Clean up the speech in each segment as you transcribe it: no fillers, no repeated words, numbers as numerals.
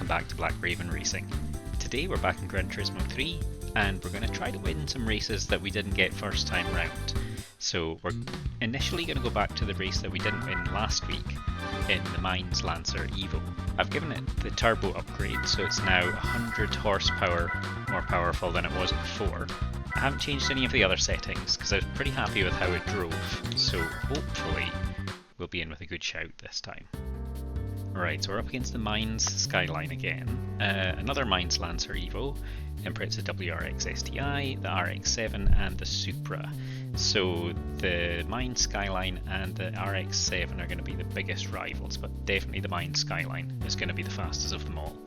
welcome back to Black Raven Racing. Today we're back in Gran Turismo 3 and we're going to try to win some races that we didn't get first time round. So we're initially going to go back to the race that we didn't win last week in the MAzda EVO. I've given it the turbo upgrade, so it's now 100 horsepower more powerful than it was before. I haven't changed any of the other settings because I was pretty happy with how it drove, so hopefully we'll be in with a good shout this time. Right, so we're up against the MAzda Skyline again. Another MAzda EVO. It's a WRX STI, the RX-7 and the Supra. So the MAzda Skyline and the RX-7 are going to be the biggest rivals, but definitely the MAzda Skyline is going to be the fastest of them all.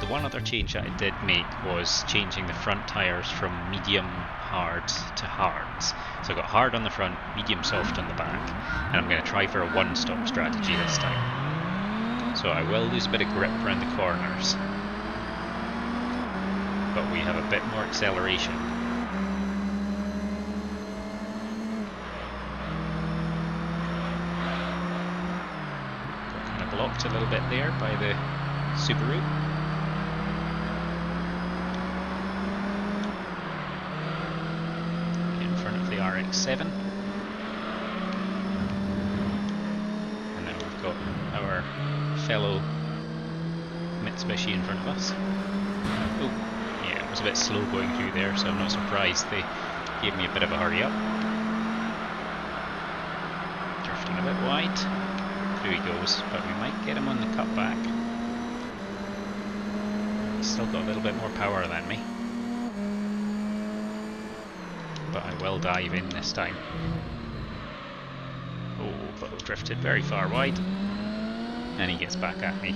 The one other change that I did make was changing the front tyres from medium hards to hards. So I got hard on the front, medium soft on the back, and I'm going to try for a one-stop strategy this time. So I will lose a bit of grip around the corners, but we have a bit more acceleration. Got kind of blocked a little bit there by the Subaru. Get in front of the RX-7. And then we've got our fellow Mitsubishi in front of us. Oh, yeah, it was a bit slow going through there, so I'm not surprised they gave me a bit of a hurry up. Drifting a bit wide. Through he goes, but we might get him on the cutback. He's still got a little bit more power than me. But I will dive in this time. Oh, but we drifted very far wide. And he gets back at me.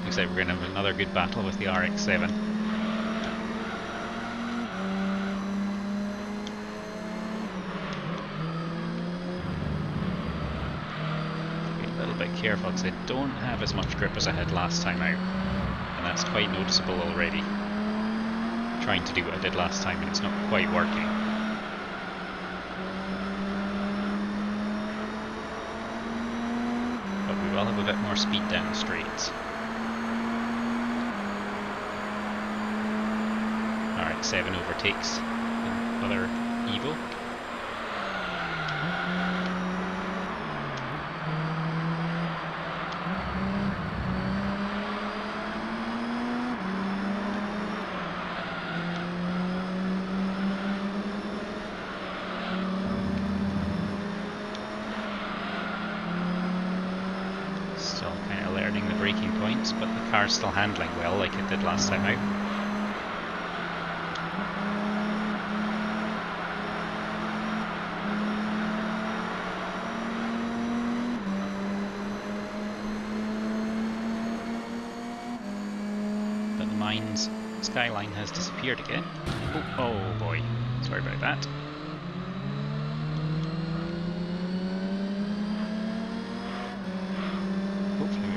Looks like we're going to have another good battle with the RX-7. Be a little bit careful because I don't have as much grip as I had last time out. And that's quite noticeable already. Trying to do what I did last time and it's not quite working. We'll have a bit more speed down the straights. RX-7 overtakes the other EVO. Braking points, but the car's still handling well like it did last time out. But the MAzda Skyline has disappeared again. Oh boy, sorry about that.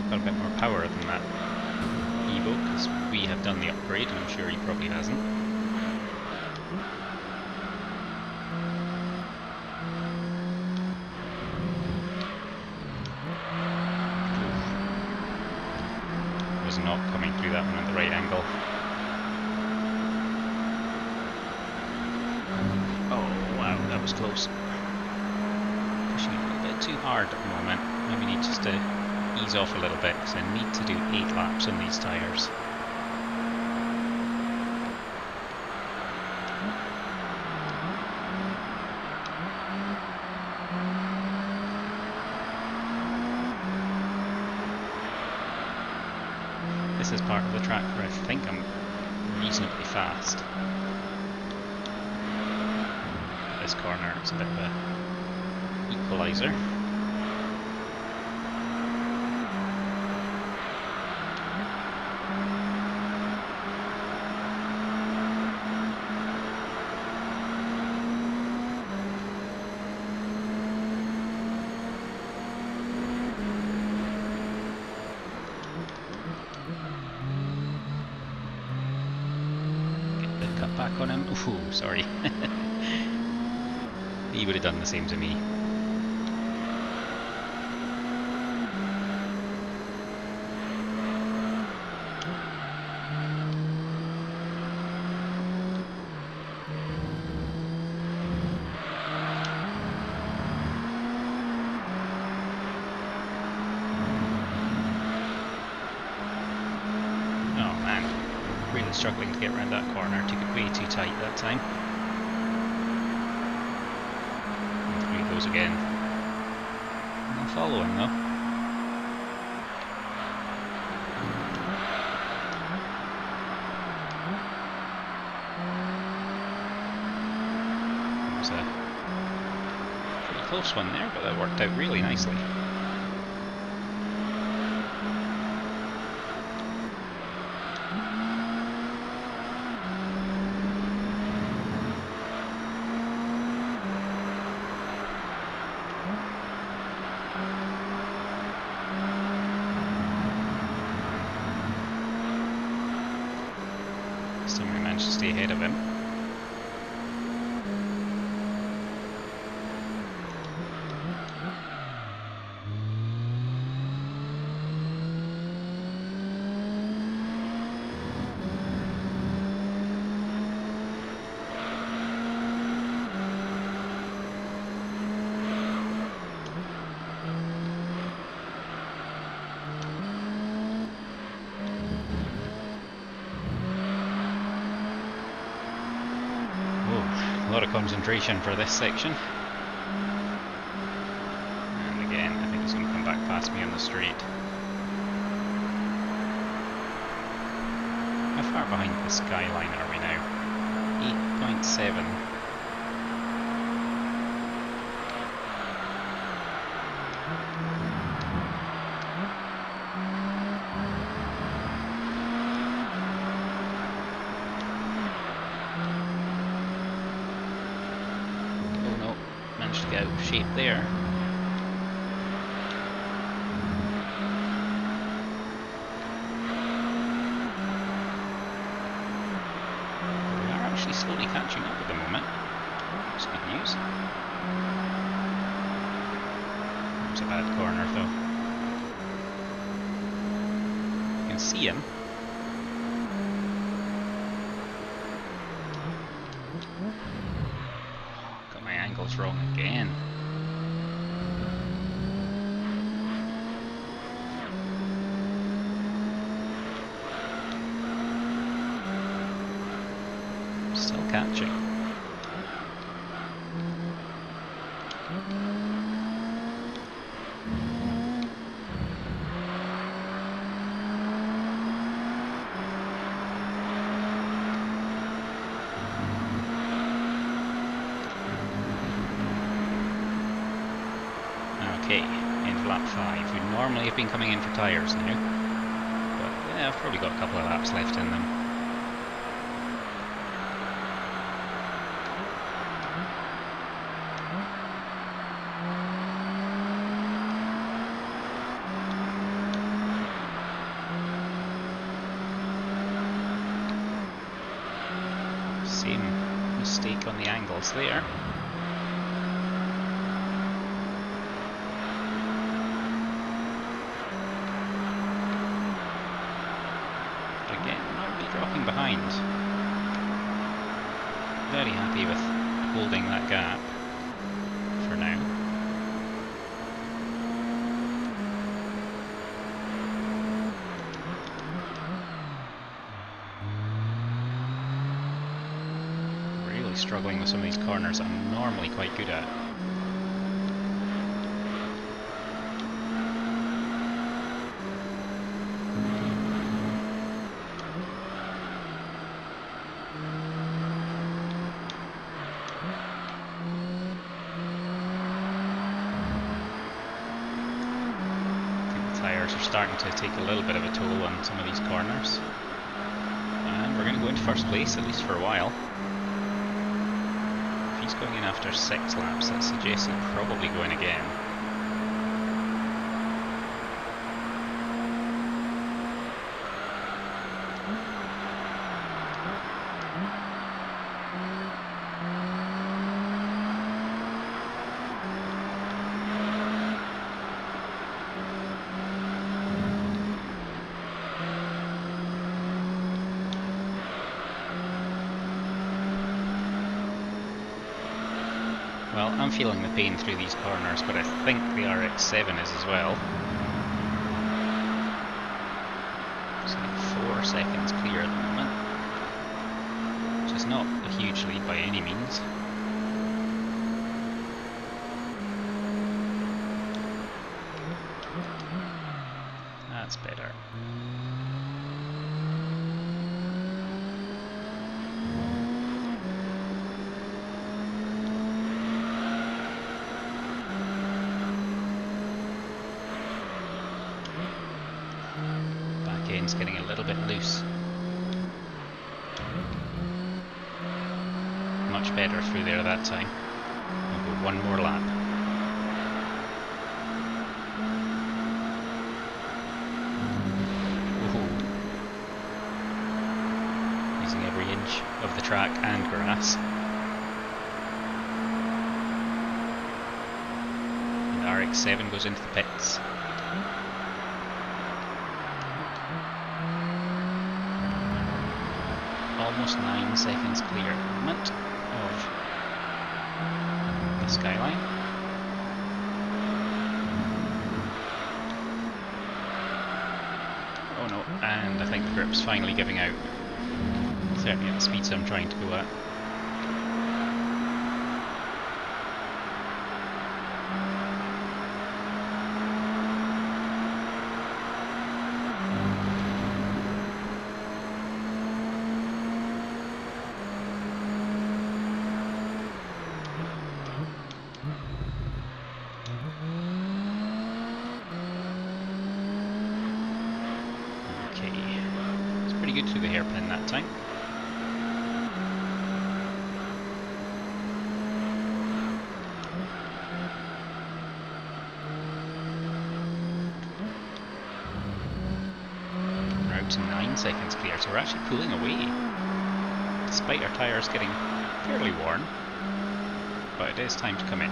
Got a bit more power than that EVO because we have done the upgrade and I'm sure he probably hasn't. Was not coming through that one at the right angle. Oh wow, that was close. Pushing it a little bit too hard at the moment. Maybe need just to ease off a little bit because I need to do 8 laps on these tyres. This is part of the track where I think I'm reasonably fast. This corner is a bit of a equaliser. Back on him. Ooh, sorry. He would have done the same to me. Really struggling to get around that corner, took it way too tight that time. And through he goes again. I'm following though. It was a pretty close one there, but that worked out really nicely. Somebody managed to stay ahead of him. A lot of concentration for this section. And again, I think he's going to come back past me on the straight. How far behind the skyline are we now? 8.7. Managed to get out of shape there. We are actually slowly catching up at the moment. That's good news. That was a bad corner though. You can see him. Angle's wrong again. Still catching. Okay, into lap 5. We'd normally have been coming in for tyres now, but yeah, I've probably got a couple of laps left in them. Same mistake on the angles there. Dropping behind. Very happy with holding that gap for now. Really struggling with some of these corners that I'm normally quite good at. Tyres are starting to take a little bit of a toll on some of these corners. And we're going to go into first place, at least for a while. If he's going in after 6 laps, that suggests he'll probably go in again. Well, I'm feeling the pain through these corners, but I think the RX-7 is as well. It's like 4 seconds clear at the moment. which is not a huge lead by any means. That's better. Back end's getting a little bit loose. Much better through there that time. We'll go one more lap. Using every inch of the track and grass. And the RX-7 goes into the pits. Almost 9 seconds clear at the moment of the skyline. Oh no, and I think the grip's finally giving out. Certainly at the speeds I'm trying to go at. Pretty good through the hairpin that time. We're out to 9 seconds clear, so we're actually pulling away, despite our tyres getting fairly worn. But it is time to come in.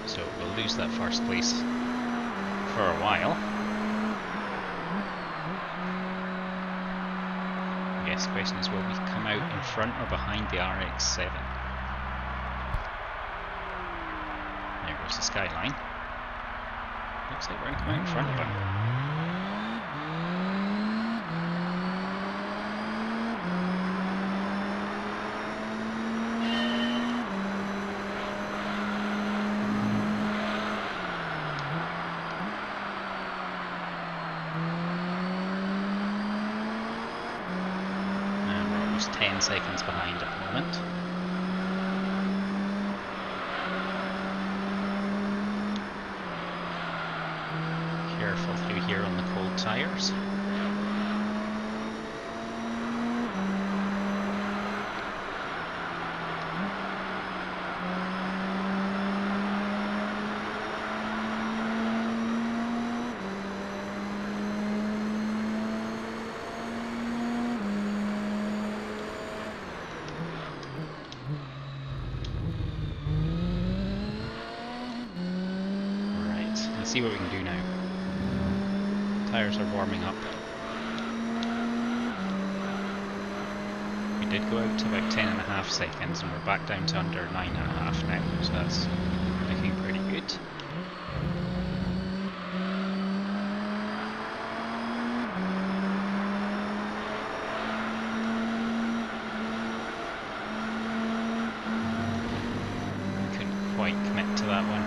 So we'll lose that first place for a while. The question is, will we come out in front or behind the RX-7? There goes the skyline. Looks like we're going to come out in front of him. And we're almost 10 seconds behind at the moment. Careful through here on the cold tyres. Right, let's see what we can do now. Tyres are warming up. We did go out to about 10.5 seconds and we're back down to under 9.5 now, so that's looking pretty good. Couldn't quite commit to that one.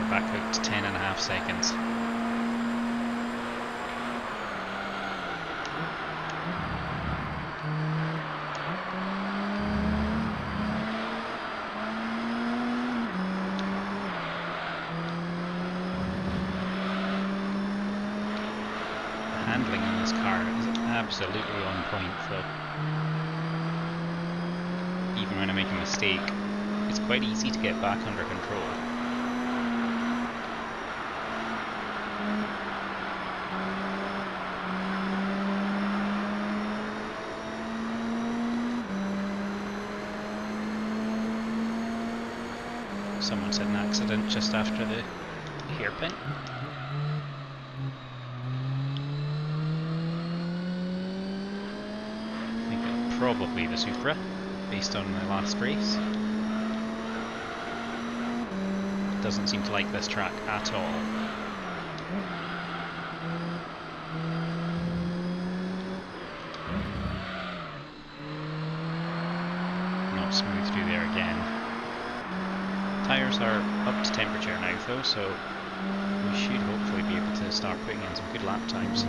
Back out to 10.5 seconds. The handling on this car is absolutely on point, though. Even when I make a mistake, it's quite easy to get back under control. Someone's had an accident just after the hairpin. I think it's probably the Supra, based on the last race. Doesn't seem to like this track at all. tyres are up to temperature now though, so we should hopefully be able to start putting in some good lap times.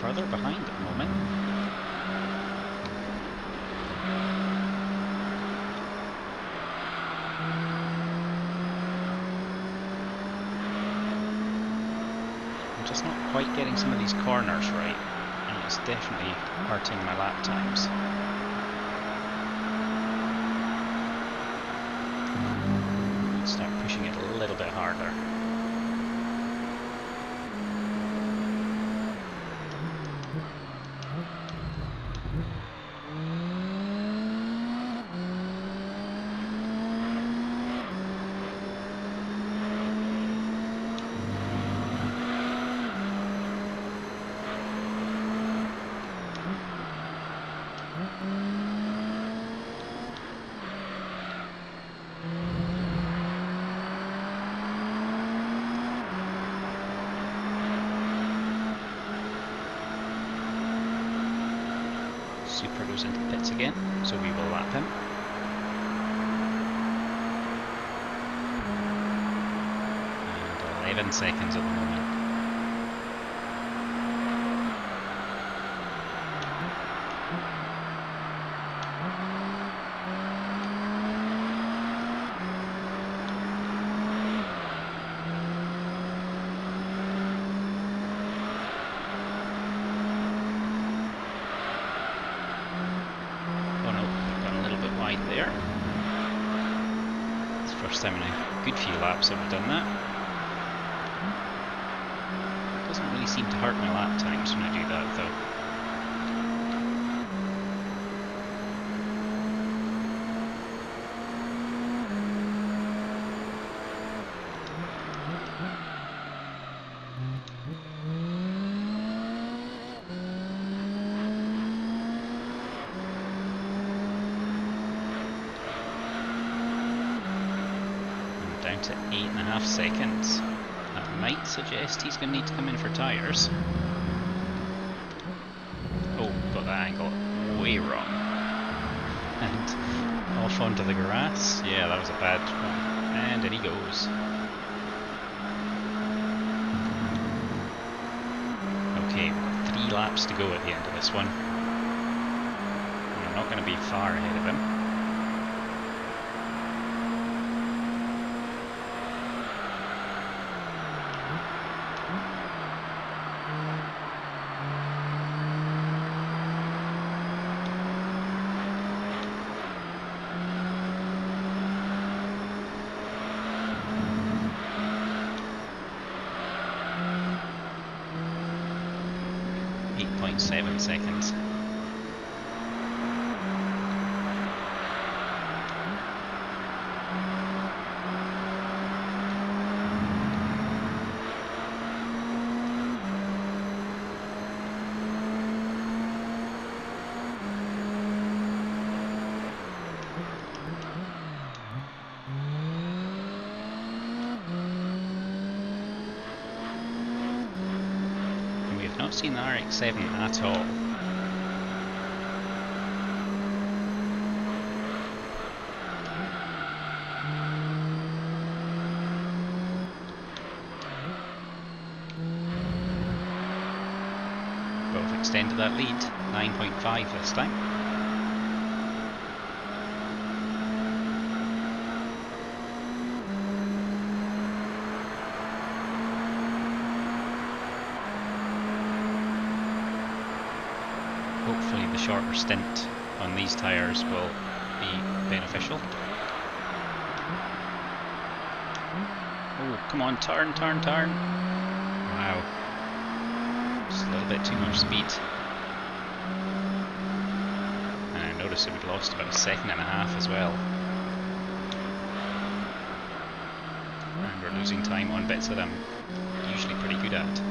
Further behind at the moment. I'm just not quite getting some of these corners right, and it's definitely hurting my lap times. Start pushing it a little bit harder. Super goes into the pits again, so we will lap him. And 11 seconds at the moment. There. It's the first time in a good few laps that we've done that. It doesn't really seem to hurt my lap times when I do that though. Down to 8.5 seconds. That might suggest he's going to need to come in for tyres. Oh, got that angle way wrong. And off onto the grass. Yeah, that was a bad one. And in he goes. Okay, we've got 3 laps to go at the end of this one. We're not going to be far ahead of him. .7 seconds. Not seen the RX-7 at all. But we've extended that lead, 9.5 this time. Hopefully the shorter stint on these tyres will be beneficial. Oh, come on, turn, turn, turn. Wow. Just a little bit too much speed. And I noticed that we'd lost about 1.5 seconds as well. And we're losing time on bits that I'm usually pretty good at.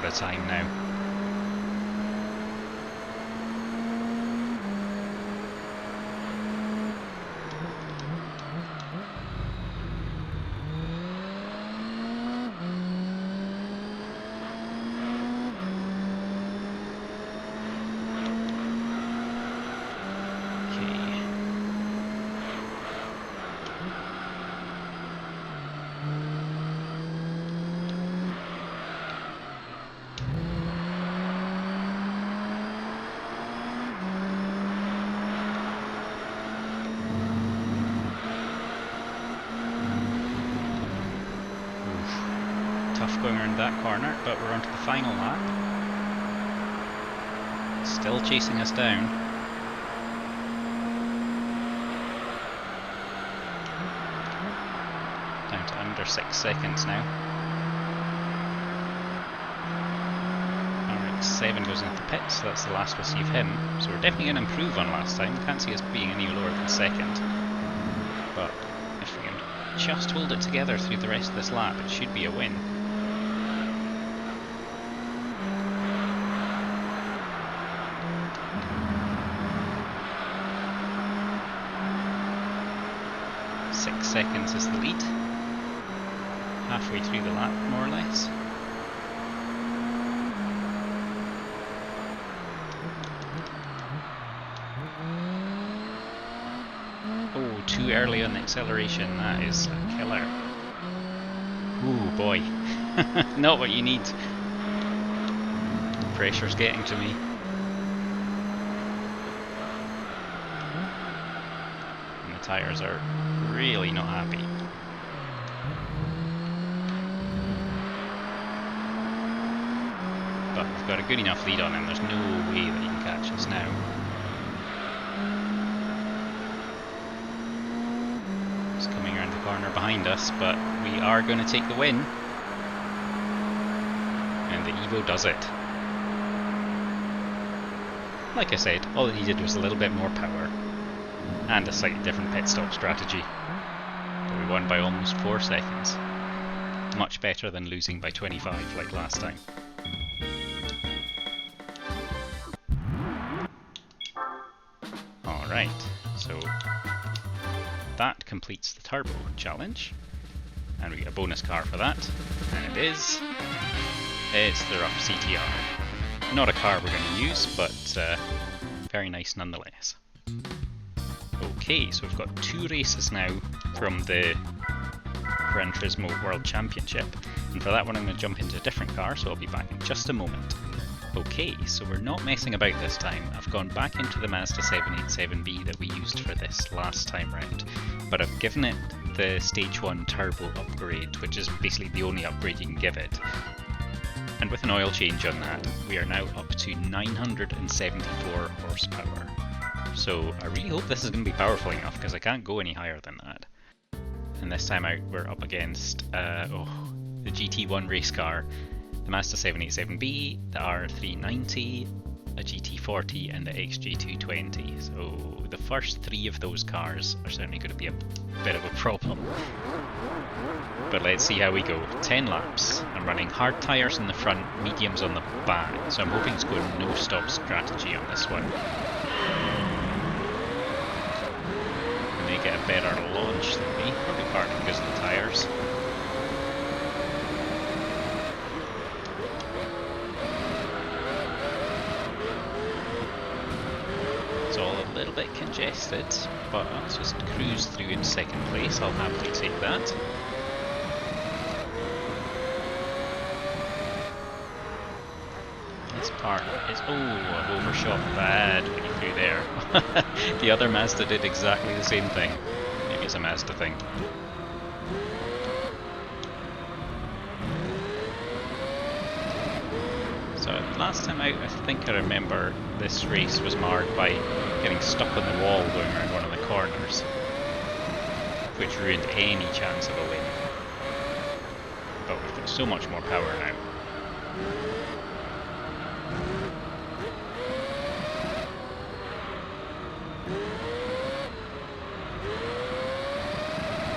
a time now. Tough going around that corner, but we're onto the final lap. Still chasing us down. Down to under 6 seconds now. RX7 goes into the pits, so that's the last we'll see of him. So we're definitely going to improve on last time. Can't see us being any lower than second. But if we can just hold it together through the rest of this lap, it should be a win. Seconds is the lead, halfway through the lap more or less. Oh, too early on the acceleration, that is a killer. Ooh boy, not what you need. Pressure's getting to me. And the tyres are really not happy. But we've got a good enough lead on him, there's no way that he can catch us now. He's coming around the corner behind us, but we are going to take the win. And the EVO does it. Like I said, all it needed was a little bit more power. And a slightly different pit stop strategy. But we won by almost 4 seconds. Much better than losing by 25 like last time. Alright, so that completes the turbo challenge. And we get a bonus car for that. And it's the rough CTR. Not a car we're going to use, but very nice nonetheless. Okay, so we've got 2 races now from the Gran Turismo World Championship, and for that one I'm going to jump into a different car, so I'll be back in just a moment. Okay, so we're not messing about this time. I've gone back into the MAzda 787B that we used for this last time round, but I've given it the Stage 1 Turbo upgrade, which is basically the only upgrade you can give it. And with an oil change on that, we are now up to 974 horsepower. So I really hope this is going to be powerful enough, because I can't go any higher than that. And this time out we're up against the GT1 race car, the MAzda 787B, the R390, a GT40 and the XJ220. So the first 3 of those cars are certainly going to be a bit of a problem. But let's see how we go. 10 laps. I'm running hard tyres in the front, mediums on the back, so I'm hoping to go no stop strategy on this one. And they get a better launch than me, probably partly because of the tyres. It's all a little bit congested, but let's just cruise through in second place. I'll happily take that. This part is... oh, I've overshot bad when you through there. The other Mazda did exactly the same thing. Maybe it's a Mazda thing. So last time out, I think I remember this race was marred by getting stuck on the wall going around one of the corners, which ruined any chance of a win. But we've got so much more power now.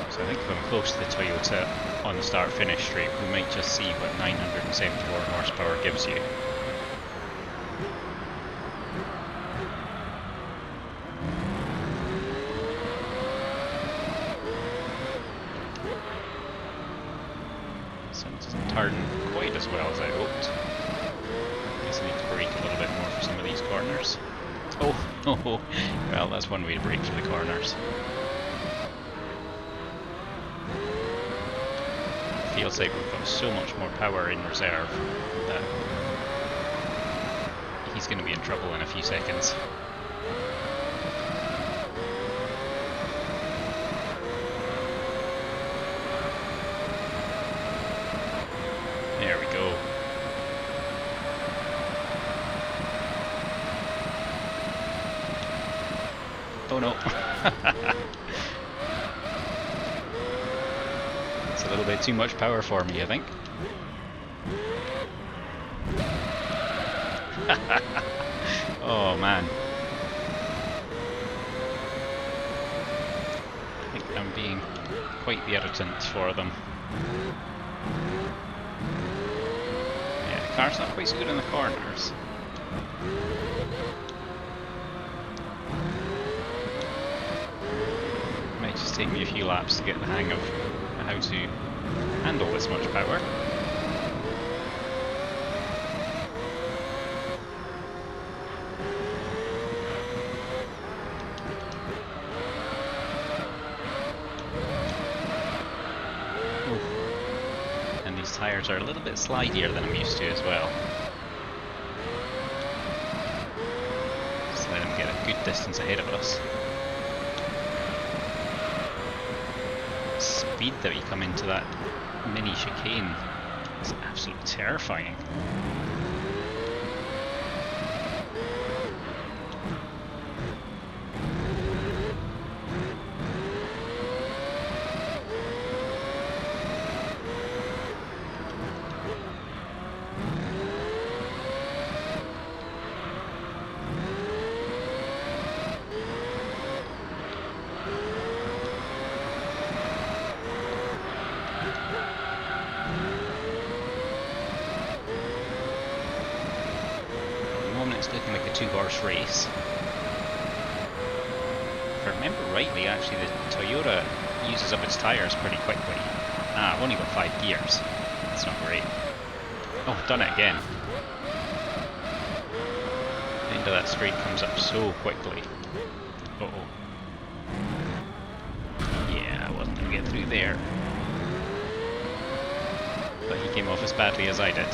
So I think if I'm close to the Toyota on the start-finish straight, we might just see what 974 horsepower gives you. So it doesn't turn quite as well as I hoped. I guess I need to brake a little bit more for some of these corners. Oh, well, that's one way to brake for the corners. Feels like we've got so much more power in reserve that he's going to be in trouble in a few seconds. There we go. Oh no. It's a little bit too much power for me, I think. Oh man. I think I'm being quite the irritant for them. Yeah, the car's not quite so good in the corners. Might just take me a few laps to get the hang of how to handle this much power. And these tyres are a little bit slidier than I'm used to as well. Just let them get a good distance ahead of us. Speed that you come into that mini chicane is absolutely terrifying. It's looking like a 2-horse race. If I remember rightly, actually, the Toyota uses up its tyres pretty quickly. Ah, I've only got 5 gears. That's not great. Oh, I've done it again. The end of that straight comes up so quickly. Uh-oh. Yeah, I wasn't going to get through there. But he came off as badly as I did.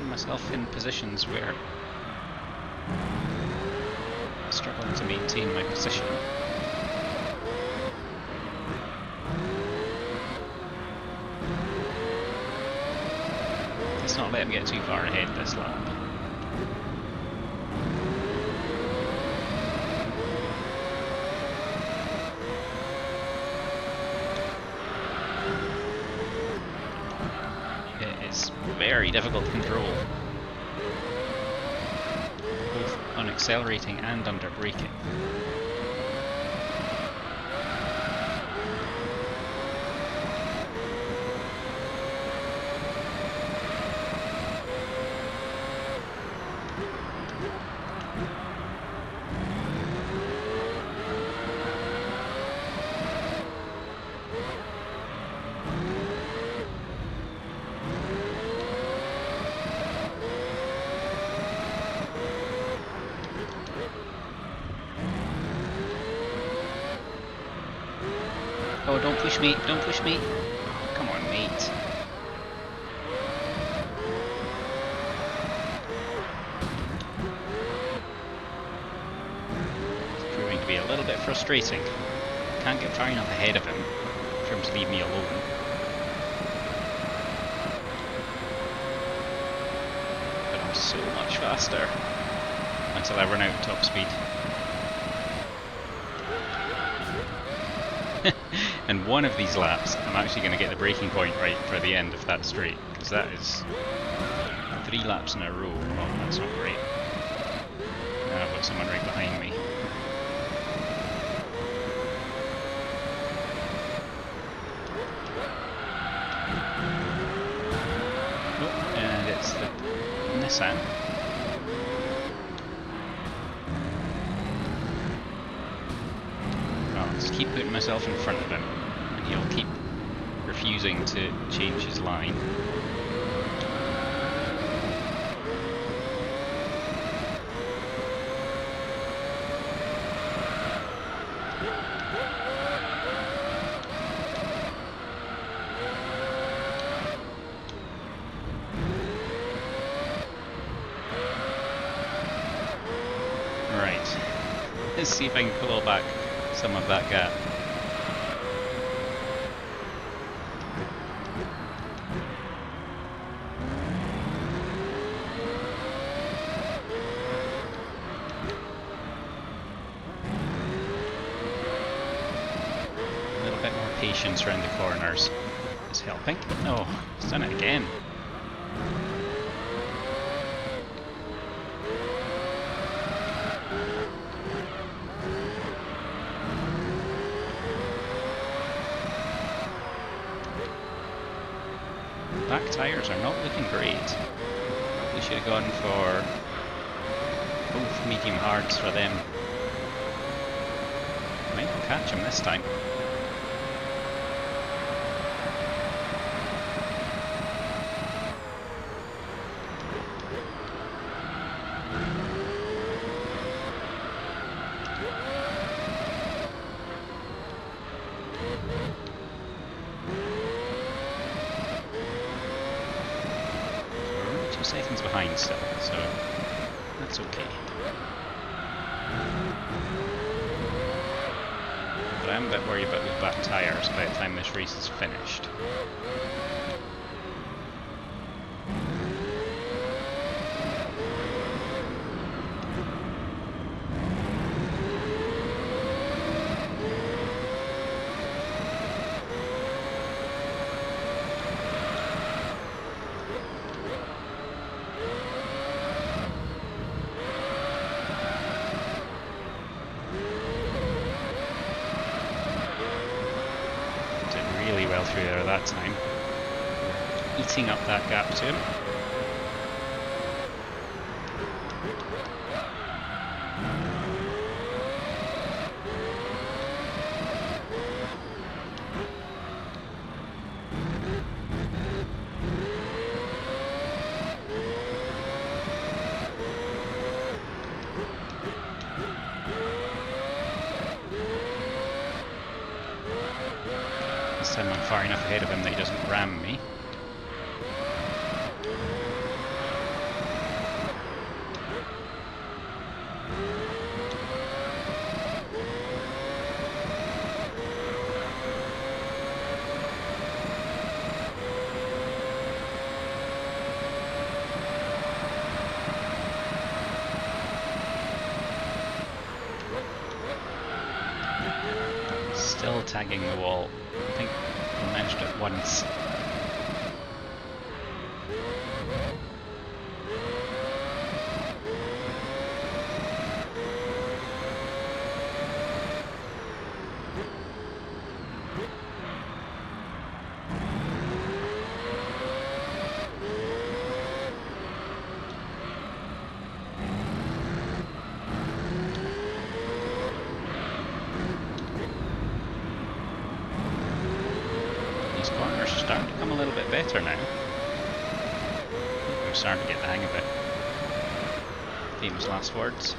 Myself in positions where I'm struggling to maintain my position. Let's not let him get too far ahead this lap. Very difficult to control, both on accelerating and under braking. Oh, don't push me, don't push me. Oh, come on, mate. It's proving to be a little bit frustrating. Can't get far enough ahead of him for him to leave me alone. But I'm so much faster until I run out of top speed. And one of these laps, I'm actually going to get the braking point right for the end of that straight, because that is 3 laps in a row. Oh, that's not great. Now I've got someone right behind me. Nissan. I'll just keep putting myself in front of him, and he'll keep refusing to change his line. Let's see if I can claw back some of that gap. A little bit more patience around the corners is helping. Oh, he's done it again. Back tyres are not looking great. We should have gone for both medium hards for them. Might not catch him this time. Seconds behind still, so that's okay. But I'm a bit worried about those back tyres by the time this race is finished. Really well through there that time. Eating up that gap to him. This time I'm far enough ahead of him that he doesn't ram me. Still tagging the wall. I think I managed it once. These corners are starting to come a little bit better now. I'm starting to get the hang of it. Famous last words.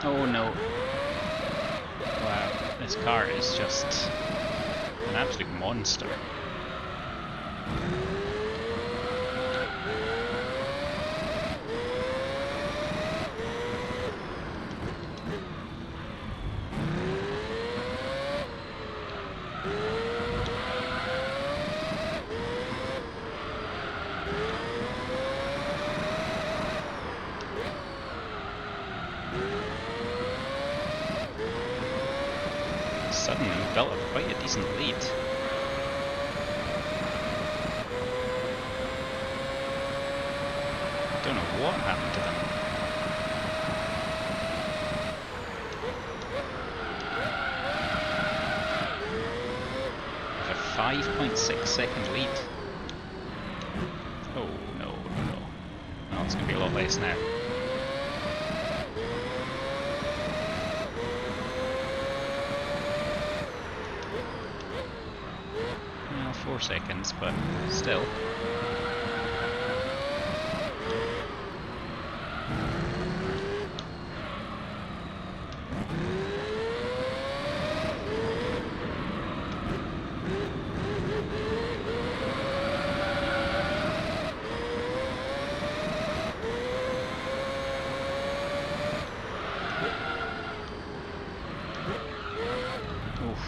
Oh no. Wow, this car is just an absolute monster. Suddenly built up quite a decent lead. what happened to them. With a 5.6 second lead. Oh no, no, no. Well, it's going to be a lot less now. Well, 4 seconds, but still.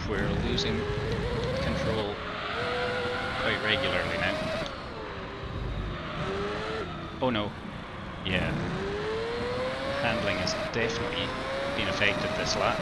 We're losing control quite regularly now. Oh no. Yeah. Handling has definitely been affected this lap.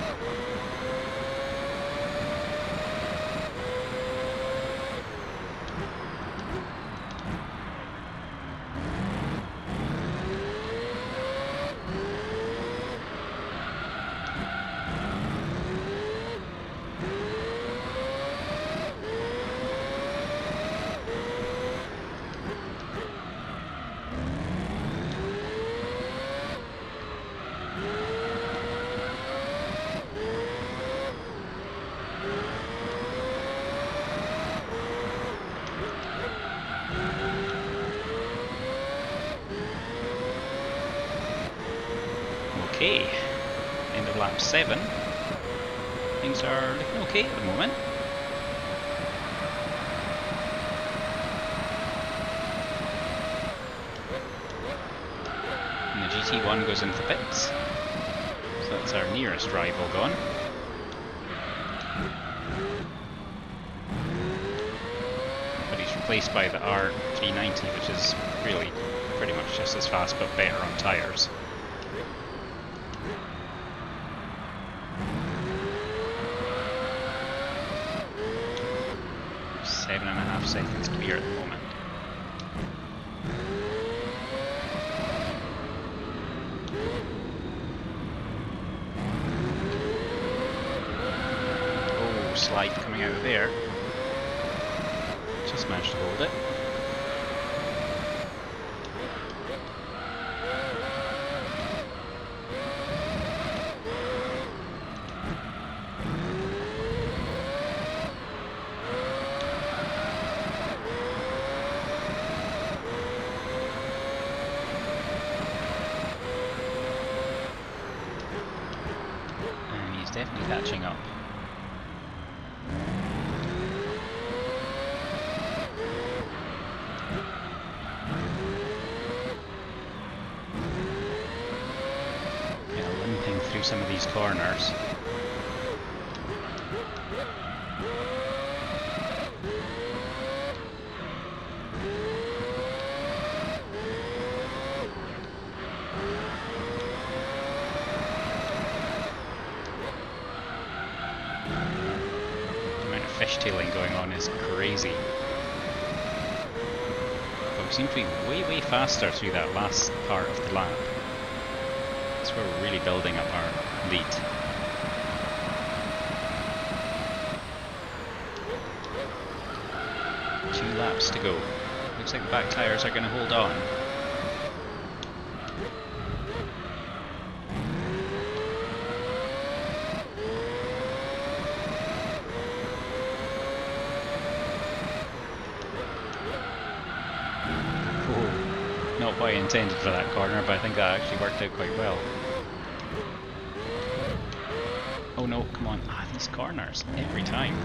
Okay, end of lap 7. Things are looking okay at the moment. And the GT1 goes into pits. So that's our nearest rival gone. But he's replaced by the R390, which is really pretty much just as fast but better on tyres. 7.5 seconds clear at the moment. Oh, slide coming out of there. Just managed to hold it. Definitely catching up. Yeah, limping through some of these corners. Fishtailing going on is crazy. But we seem to be way faster through that last part of the lap. That's where we're really building up our lead. Two laps to go. Looks like the back tyres are going to hold on. Not what I intended for that corner, but I think that actually worked out quite well. Oh no, come on. Ah, these corners, every time.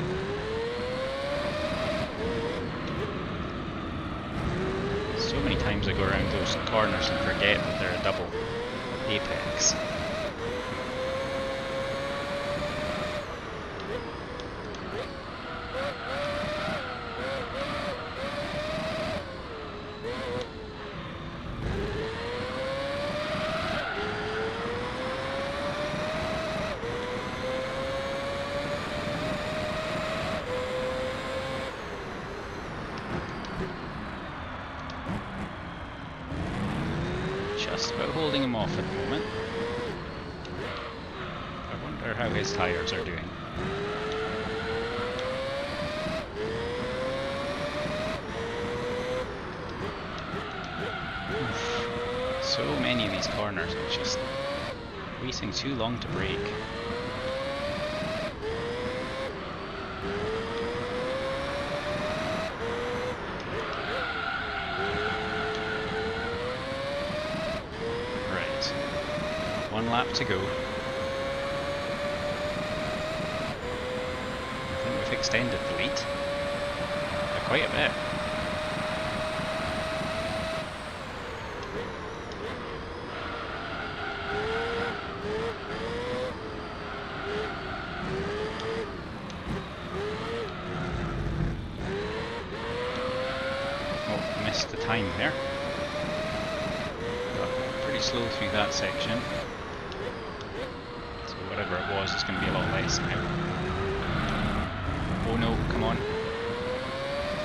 So many times I go around those corners and forget that they're a double apex. Just about holding him off at the moment. I wonder how his tyres are doing. So many of these corners, it's just waiting too long to brake. Right, one lap to go. I think we've extended the lead by quite a bit. The time there. Got pretty slow through that section. So whatever it was, it's going to be a lot less now. Oh no, come on.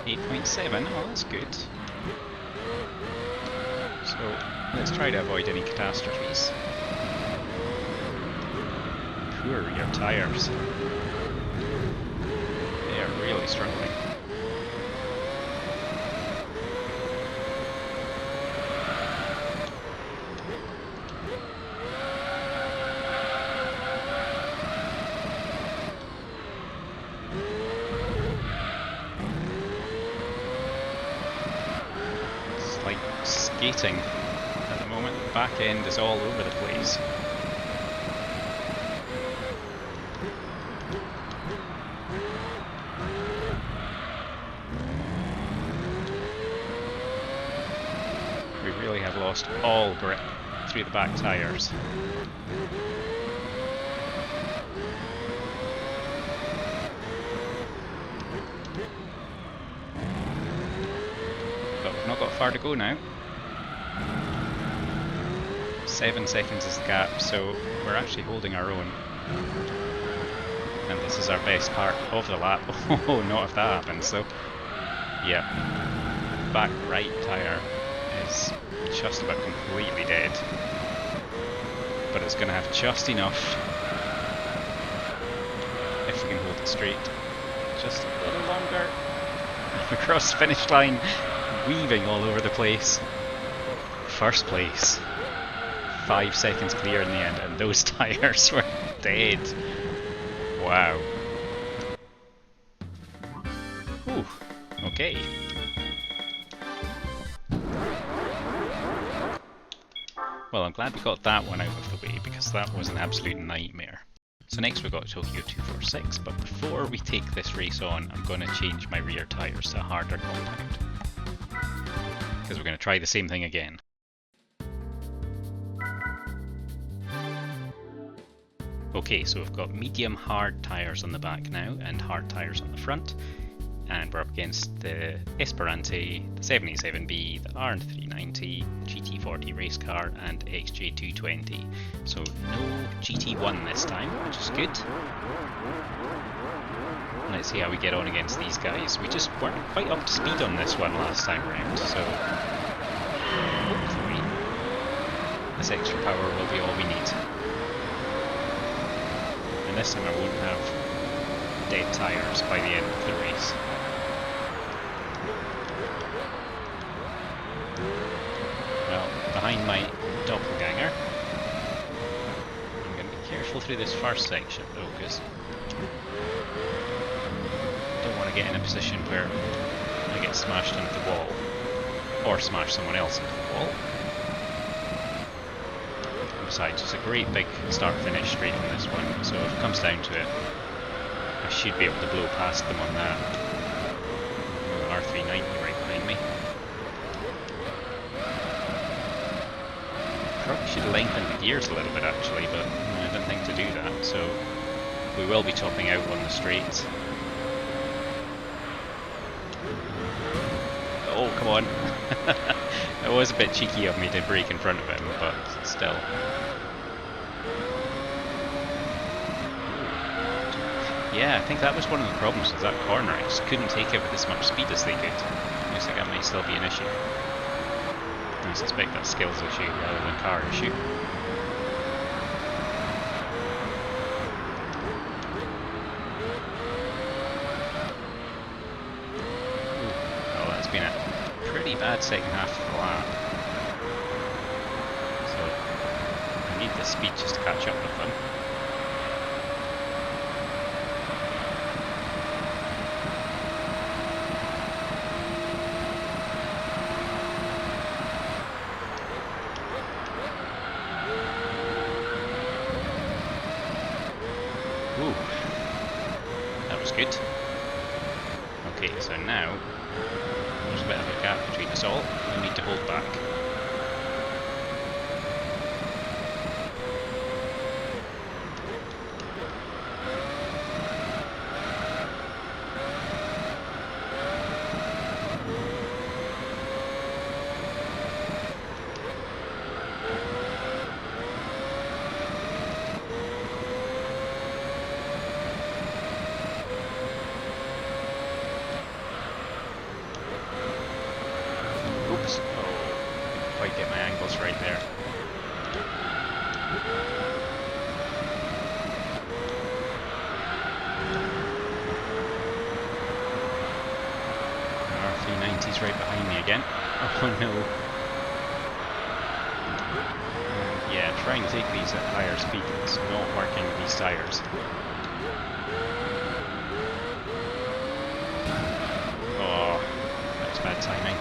8.7, oh that's good. So let's try to avoid any catastrophes. Poor rear tyres. They are really struggling. Skating at the moment, the back end is all over the place. We really have lost all grip through the back tyres. But we've not got far to go now. 7 seconds is the gap, so we're actually holding our own. And this is our best part of the lap. Oh, not if that happens. So, yeah, back right tyre is just about completely dead. But it's going to have just enough if we can hold it straight. Just a little longer. Across the finish line, weaving all over the place. First place. 5 seconds clear in the end, and those tyres were dead. Wow. Ooh, okay. Well, I'm glad we got that one out of the way, because that was an absolute nightmare. So next we've got Tokyo 246, but before we take this race on, I'm going to change my rear tyres to a harder compound. Because we're going to try the same thing again. Okay, so we've got medium hard tyres on the back now and hard tyres on the front, and we're up against the Esperante, the 787B, the RN390, GT40 race car and XJ220. So no GT1 this time, which is good. Let's see how we get on against these guys. We just weren't quite up to speed on this one last time round, so hopefully this extra power will be all we need. And this time I won't have dead tyres by the end of the race. Well, behind my doppelganger. I'm going to be careful through this first section though, because I don't want to get in a position where I get smashed into the wall, or smash someone else into the wall. Besides, it's a great big start-finish straight on this one, so if it comes down to it, I should be able to blow past them on that. R390 right behind me. Probably should have lengthened the gears a little bit actually, but I didn't think to do that, so we will be topping out on the straights. Oh, come on. It was a bit cheeky of me to brake in front of him, but still. Yeah, I think that was one of the problems with that corner. I just couldn't take it with as much speed as they could. Looks like that might still be an issue. suspect that's skills issue rather than car issue. Ooh, well, that's been a pretty bad second half of the lap. So I need the speed just to catch up with them. Ooh, that was good. Okay, so now there's a bit of a gap between us all. We need to hold back. Oops. Oh, didn't quite get my angles right there. R390's right behind me again. Oh no. Yeah, trying to take these at higher speed is not working with these tyres. Oh, that's bad timing.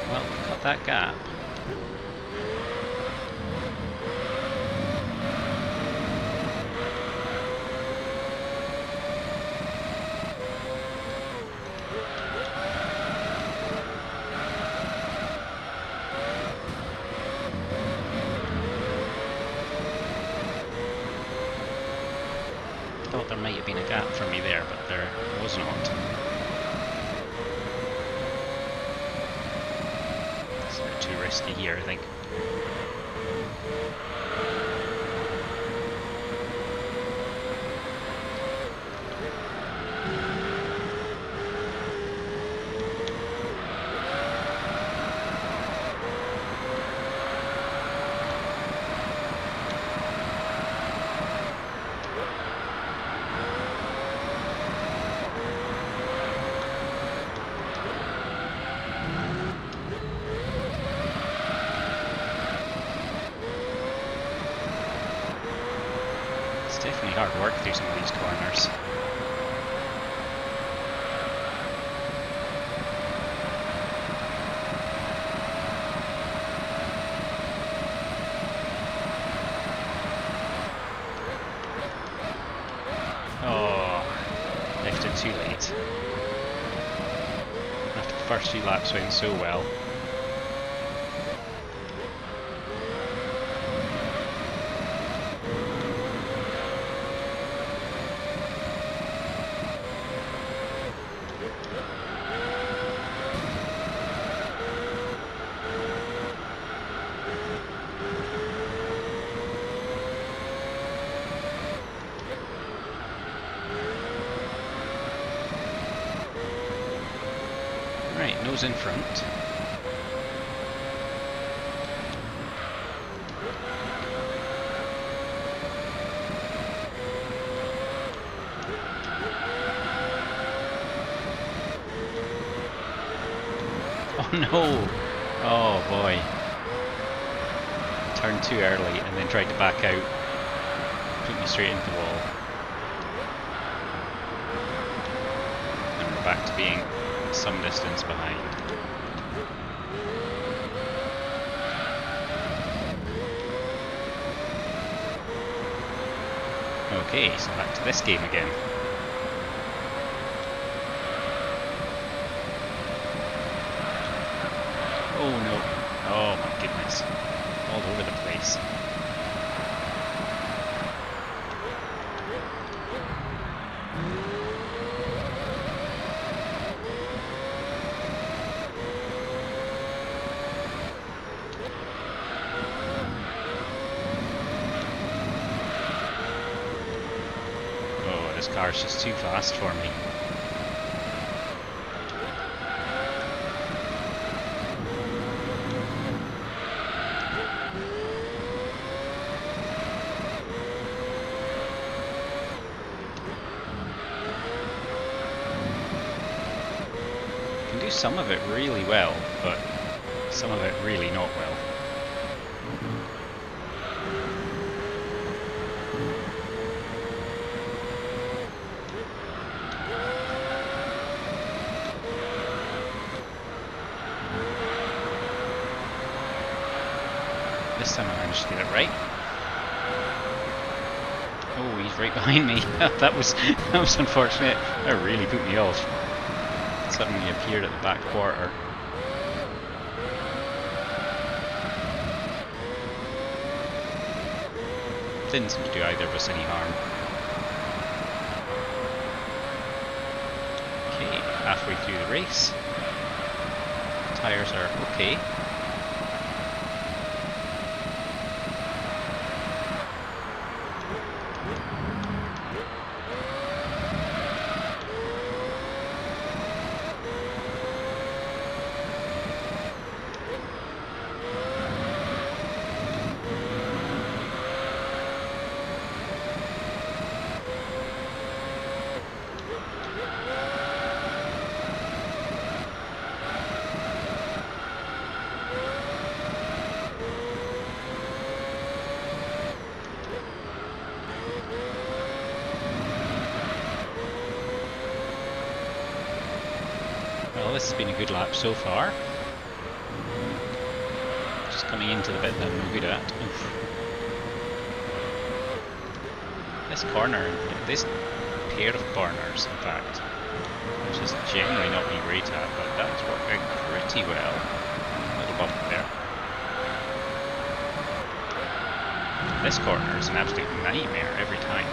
Well, we cut that gap. Thought there might have been a gap for me there, but there was not. It's a bit too risky here, I think. It's definitely hard work through some of these corners. Oh, left it too late. After the first few laps went so well. Right, nose in front. Oh no! Oh boy. Turned too early and then tried to back out. Put me straight into the wall. And we're back to being some distance behind. Okay, so back to this game again. Oh no. Oh my goodness. All over the place. car's just too fast for me. I can do some of it really well, but some of it really not well. This time I managed to get it right. Oh, he's right behind me. that was unfortunate. That really put me off. Suddenly appeared at the back quarter. Didn't seem to do either of us any harm. Okay, halfway through the race. Tyres are okay. Well, this has been a good lap so far. Just coming into the bit that I'm no good at. Oof. This corner, this pair of corners, in fact, which is generally not been great at, but that's worked out pretty well. A little bump there. This corner is an absolute nightmare every time.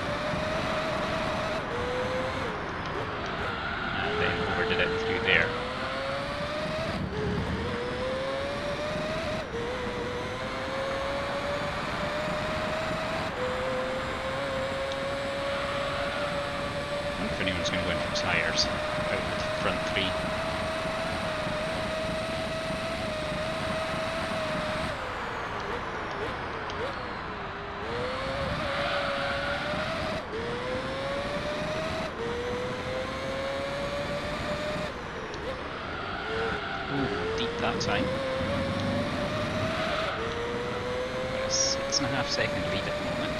And then overdid it through there. I wonder if anyone's going to go in for tyres out of the front three. That time. Got a 6.5 second lead at the moment.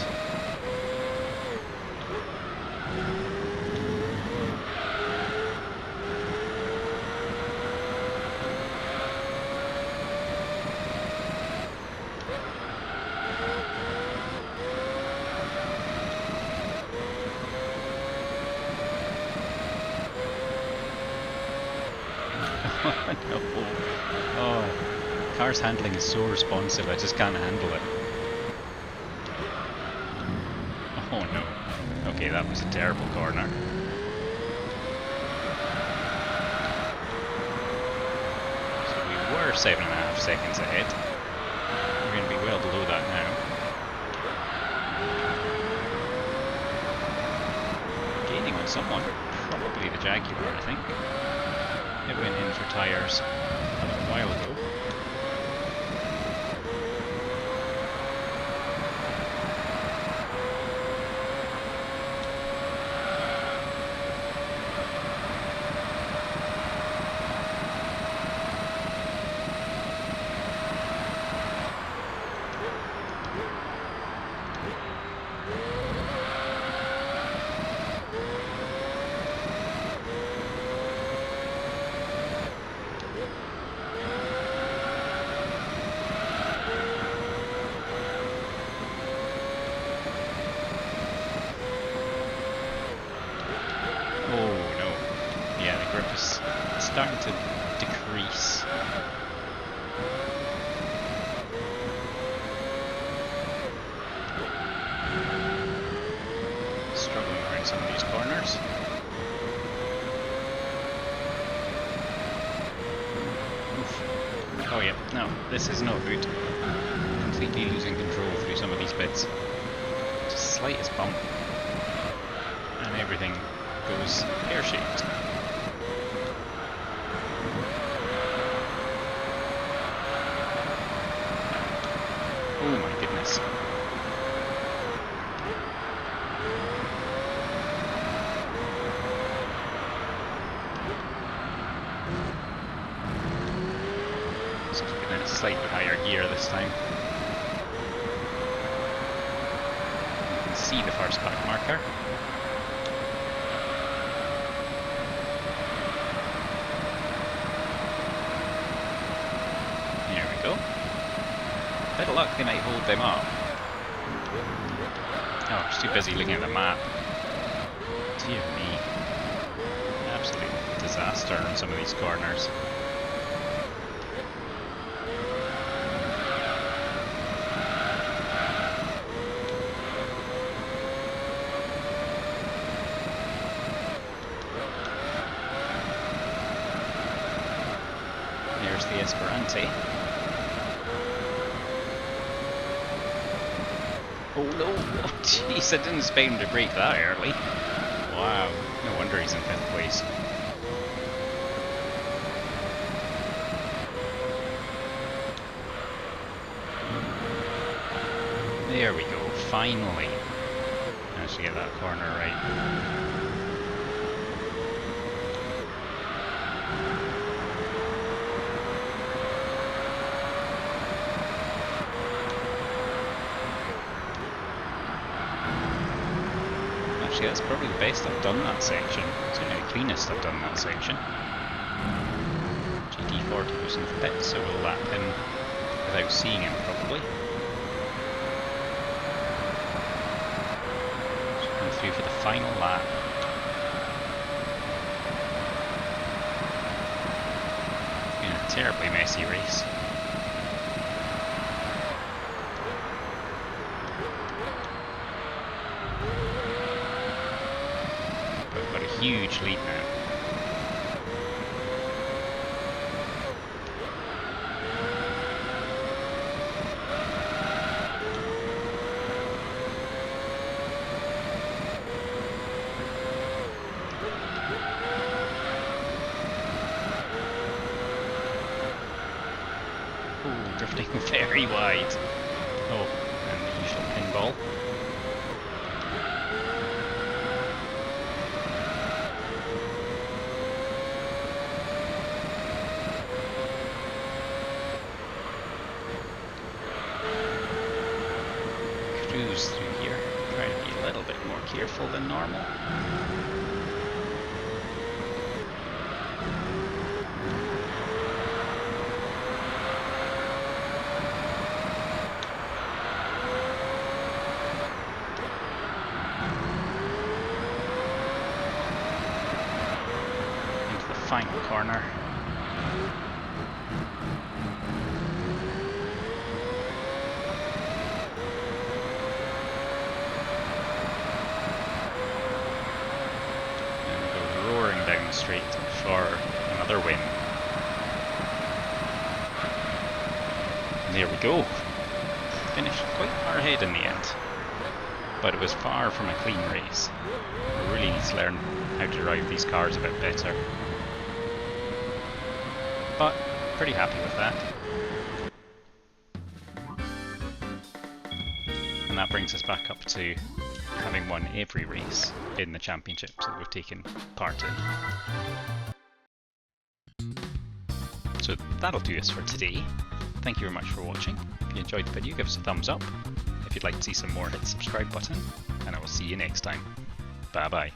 Oh no. Oh, car's handling is so responsive, I just can't handle it. Oh no. Okay, that was a terrible corner. So we were 7.5 seconds ahead. We're going to be well below that now. Gaining on someone. Probably the Jaguar, I think. It went in for tyres a little while ago. Starting to decrease. Struggling around some of these corners. Oof. Oh yeah, no, this is not good. Completely losing control through some of these bits. Just slightest bump. And everything goes pear-shaped. Oh my goodness. Just keeping it slightly higher gear this time. You can see the first back marker. There we go. Bit of luck they might hold them up. Oh, I was too busy looking at the map. Dear me. Absolute disaster on some of these corners. There's the Esperante. Oh no! Oh, jeez, I didn't expect him to break that early. Wow, no wonder he's in 5th place. There we go, finally. Managed to get that corner right. Actually, that's probably the best I've done that section. Certainly the cleanest I've done that section. GT40 was in the pit, so we'll lap him without seeing him probably. Just going through for the final lap. It's been a terribly messy race. Huge lead now. Ooh, drifting very wide. Oh, and the usual pinball. Through here, trying to be a little bit more careful than normal. Into the final corner. Straight for another win. There we go. Finished quite far ahead in the end, but it was far from a clean race. We really need to learn how to drive these cars a bit better, but pretty happy with that. And that brings us back up to having won every race in the championships that we've taken part in. So that'll do us for today. Thank you very much for watching. If you enjoyed the video, give us a thumbs up. If you'd like to see some more, hit the subscribe button, and I will see you next time. Bye bye.